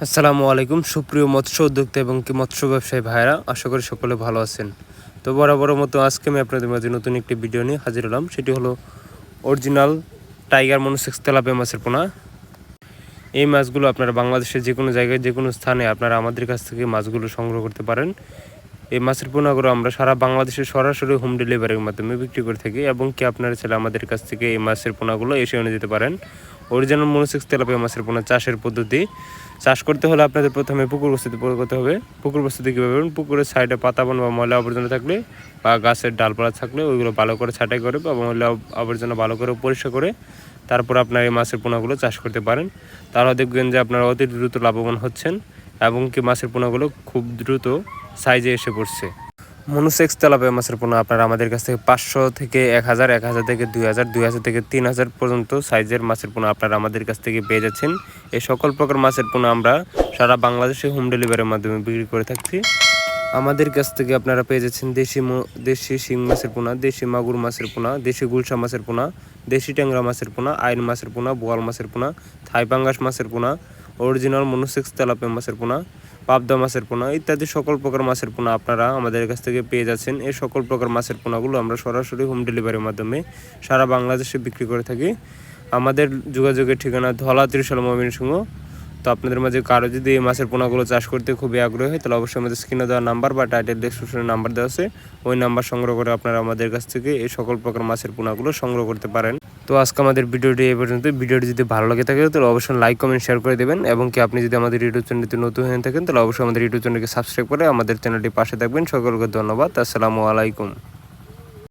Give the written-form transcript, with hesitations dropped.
আসসালামু আলাইকুম সুপ্রিয় মৎস্য উদ্যোক্তা এবং কি মৎস্য ব্যবসায়ী ভাইরা, আশা করি সকলে ভালো আছেন। তো বরাবরের মতো আজকে আমি আপনাদের মাঝে নতুন একটি ভিডিও নিয়ে হাজির হলাম। সেটি হলো অরিজিনাল টাইগার মনোসেক্স তেলাপিয়া মাছের পোনা। এই মাছগুলো আপনারা বাংলাদেশের যে কোনো জায়গায় যে কোনো স্থানে আপনারা আমাদের কাছ থেকে মাছগুলো সংগ্রহ করতে পারেন। এই মাছের পোনাগুলো আমরা সারা বাংলাদেশে সরাসরি হোম ডেলিভারির মাধ্যমে বিক্রি করে থাকি এবং কি আপনারা চাইলে আমাদের কাছ থেকে এই মাছের পোনাগুলো এসে এনে যেতে পারেন। অরিজিনাল মনোসেক্স তেলাপিয়া মাছের পোনা চাষের পদ্ধতি। চাষ করতে হলে আপনাদের প্রথমে পুকুর বস্তিতে করতে হবে। পুকুর বস্তিতে কীভাবে করবেন? পুকুরের সাইডে পাতাবন বা ময়লা আবর্জনা থাকলে বা গাছের ডালপালা থাকলে ওইগুলো ভালো করে ছাঁটাই করে বা ময়লা আবর্জনা ভালো করে পরিষ্কার করে তারপর আপনার এই মাছের পোনাগুলো চাষ করতে পারেন। তাহলে দেখবেন যে আপনারা অতি দ্রুত লাভবান হচ্ছেন এবং কি মাছের পোনাগুলো খুব দ্রুত সাইজে এসে পড়ছে। মনোসেক্স তেলাপিয়া মাছের পোনা আপনারা আমাদের কাছ থেকে 500 থেকে 1000, 1000 থেকে 2000, 2000 থেকে 3000 পর্যন্ত সাইজের মাছের পোনা আপনারা আমাদের কাছ থেকে পেয়ে যাচ্ছেন। এই সকল প্রকার মাছের পোনা আমরা সারা বাংলাদেশে হোম ডেলিভারির মাধ্যমে বিক্রি করে থাকছি। আমাদের কাছ থেকে আপনারা পেয়ে যাচ্ছেন দেশি শিং মাছের পোনা, দেশি মাগুর মাছের পোনা, দেশি গুলশা মাছের পোনা, দেশি ট্যাংরা মাছের পোনা, আইন মাছের পোনা, বোয়াল মাছের পোনা, থাই পাঙ্গাস মাছের পোনা, অরিজিনাল মনোসেক্স তেলাপিয়া মাছের পোনা, পাবদা মাছের পোনা ইত্যাদি সকল প্রকার মাছের পোনা আপনারা আমাদের কাছ থেকে পেয়ে যাচ্ছেন। এই সকল প্রকার মাছের পোনাগুলো আমরা সরাসরি হোম ডেলিভারির মাধ্যমে সারা বাংলাদেশে বিক্রি করে থাকি। আমাদের যোগাযোগের ঠিকানা ধলা ত্রিশাল ময়মনসিংহ। তো আপনাদের মাঝে কারো যদি এই মাছের পোনাগুলো চাষ করতে খুবই আগ্রহী হয় তাহলে অবশ্যই আমাদের স্ক্রিনে দেওয়া নাম্বার বা টাইটেল ডেসক্রিপশনে নাম্বার দেওয়া আছে, ওই নাম্বার সংগ্রহ করে আপনারা আমাদের কাছ থেকে এই সকল প্রকার মাছের পোনাগুলো সংগ্রহ করতে পারেন। তো আজকে আমাদের ভিডিওটি এই পর্যন্ত। ভিডিওটি যদি ভালো লাগে থাকে তাহলে অবশ্যই লাইক কমেন্ট শেয়ার করে দেবেন এবং কি আপনি যদি আমাদের ইউটিউব চ্যানেলটি নতুন হয়ে থাকেন তাহলে অবশ্যই আমাদের ইউটিউব চ্যানেলকে সাবস্ক্রাইব করে আমাদের চ্যানেলটি পাশে থাকবেন। সকলকে ধন্যবাদ। আসসালামু আলাইকুম।